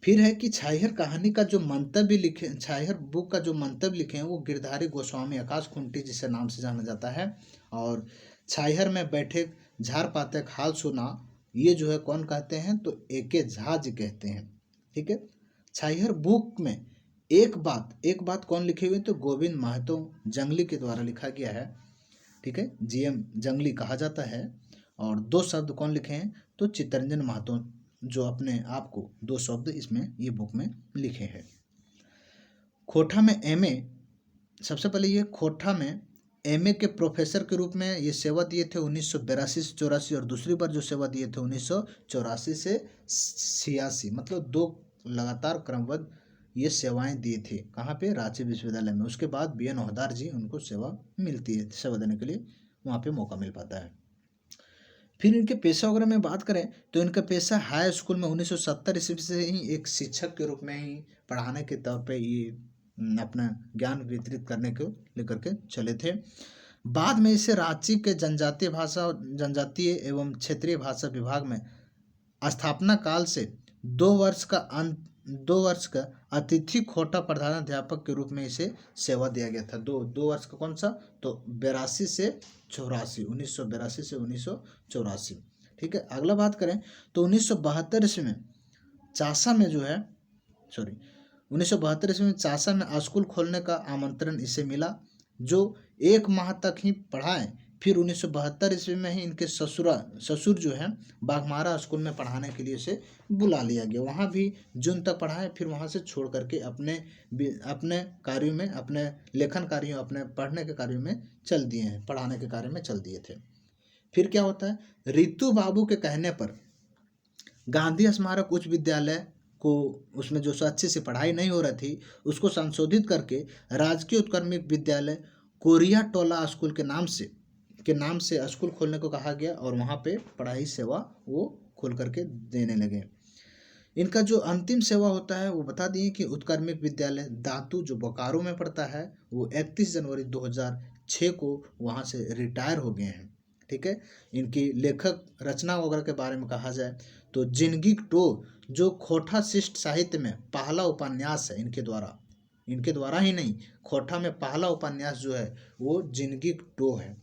फिर है कि छाइहर कहानी का जो मंतव्य लिखे, छाइहर बुक का जो मंतव्य लिखे हैं वो गिरधारी गोस्वामी आकाश खुंटी जिसे नाम से जाना जाता है। और छाइहर में बैठे झार पाते हाल सुना, ये जो है कौन कहते हैं, तो एके झा जी कहते हैं। ठीक है। छाइहर बुक में एक बात कौन लिखे हुए, तो गोविंद महतो जंगली के द्वारा लिखा गया है। ठीक है। जीएम जंगली कहा जाता है। और 2 शब्द कौन लिखे हैं, तो चितरंजन महतो जो अपने आप को 2 शब्द इसमें ये बुक में लिखे हैं। खोटा में एमए, सबसे पहले ये खोटा में एमए के प्रोफेसर के रूप में ये सेवा दिए थे 1982 से 84, और दूसरी बार जो सेवा दिए थे 1984 से 86, मतलब 2 लगातार क्रमबद्ध ये सेवाएं दी थी। कहाँ पे, रांची विश्वविद्यालय में। उसके बाद BN ओहदार जी उनको सेवा मिलती है, सेवा देने के लिए वहाँ पे मौका मिल पाता है। फिर इनके पेशा वगैरह में बात करें तो इनका पेशा हाई स्कूल में 1970 ईस्वी से ही एक शिक्षक के रूप में ही पढ़ाने के तौर पे ये अपना ज्ञान वितरित करने को लेकर के चले थे। बाद में इसे रांची के जनजातीय एवं क्षेत्रीय भाषा विभाग में स्थापना काल से 2 वर्ष का अतिथि खोटा प्रधानाध्यापक के रूप में इसे सेवा दिया गया था। 2 वर्ष का कौन सा, तो 82 से 84, 1982 से 1984। ठीक है। अगला बात करें तो 1972 ईस्वी में चासा में जो है 1972 ईस्वी में चासा में स्कूल खोलने का आमंत्रण इसे मिला, जो 1 माह तक ही पढ़ाए। फिर 1972 ईस्वी में ही इनके ससुर जो है बाघमारा स्कूल में पढ़ाने के लिए इसे बुला लिया गया। वहाँ भी जून तक पढ़ाए, फिर वहाँ से छोड़ करके अपने कार्यों में, अपने लेखन कार्यों, अपने पढ़ने के कार्यों में चल दिए हैं, पढ़ाने के कार्य में चल दिए थे। फिर क्या होता है, रितु बाबू के कहने पर गांधी स्मारक उच्च विद्यालय को, उसमें जो अच्छे से पढ़ाई नहीं हो रही थी उसको संशोधित करके राजकीय उत्क्रमिक विद्यालय कोरिया टोला स्कूल के नाम से स्कूल खोलने को कहा गया, और वहाँ पे पढ़ाई सेवा वो खोल करके देने लगे। इनका जो अंतिम सेवा होता है वो बता दिए कि उत्क्रमिक विद्यालय दांतू जो बोकारो में पड़ता है, वो 31 जनवरी 2006 को वहाँ से रिटायर हो गए हैं। ठीक है। इनकी लेखक रचना वगैरह के बारे में कहा जाए तो जिंदगी टो जो खोटा शिष्ट साहित्य में पहला उपन्यास है इनके द्वारा ही नहीं, खोटा में पहला उपन्यास जो है वो जिंदगी टो है।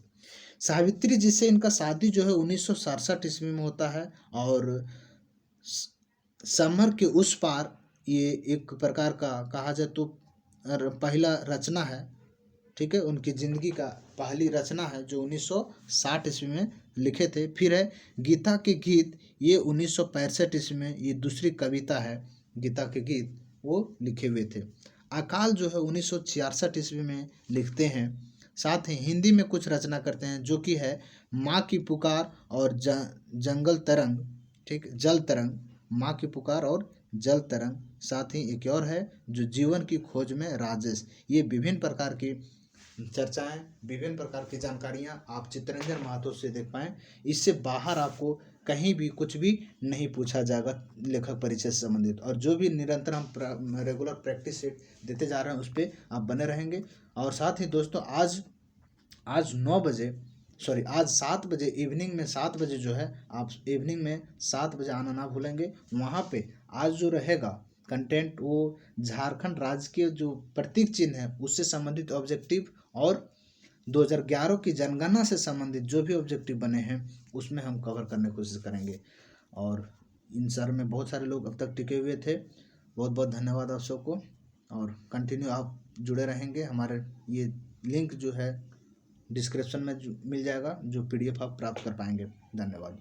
सावित्री जी से इनका शादी जो है 1967 ईस्वी में होता है। और समर के उस पार ये एक प्रकार का कहा जाए तो पहला रचना है, ठीक है। उनकी ज़िंदगी का पहली रचना है जो 1960 ईस्वी में लिखे थे। फिर है गीता के गीत, ये 1965 ईस्वी में ये दूसरी कविता है, गीता के गीत वो लिखे हुए थे। अकाल जो है 1966 ईस्वी में लिखते हैं। साथ ही हिंदी में कुछ रचना करते हैं जो कि है माँ की पुकार और जंगल तरंग, ठीक, जल तरंग, माँ की पुकार और जल तरंग। साथ ही एक और है जो जीवन की खोज में राजेश। ये विभिन्न प्रकार की चर्चाएं, विभिन्न प्रकार की जानकारियां आप चित्तरंजन महतो से देख पाएँ। इससे बाहर आपको कहीं भी कुछ भी नहीं पूछा जाएगा लेखक परिचय से संबंधित। और जो भी निरंतर हम रेगुलर प्रैक्टिस सेट देते जा रहे हैं उस पर आप बने रहेंगे। और साथ ही दोस्तों आज 9 बजे आज 7 बजे इवनिंग में 7 बजे जो है आप इवनिंग में 7 बजे आना ना भूलेंगे। वहाँ पे आज जो रहेगा कंटेंट वो झारखंड राज्य के जो प्रतीक चिन्ह है उससे संबंधित ऑब्जेक्टिव और 2011 की जनगणना से संबंधित जो भी ऑब्जेक्टिव बने हैं उसमें हम कवर करने की कोशिश करेंगे। और इन सर में बहुत सारे लोग अब तक टिके हुए थे। बहुत बहुत धन्यवाद आप सबको। और कंटिन्यू आप जुड़े रहेंगे। हमारे ये लिंक जो है डिस्क्रिप्शन में मिल जाएगा, जो PDF आप प्राप्त कर पाएंगे। धन्यवाद।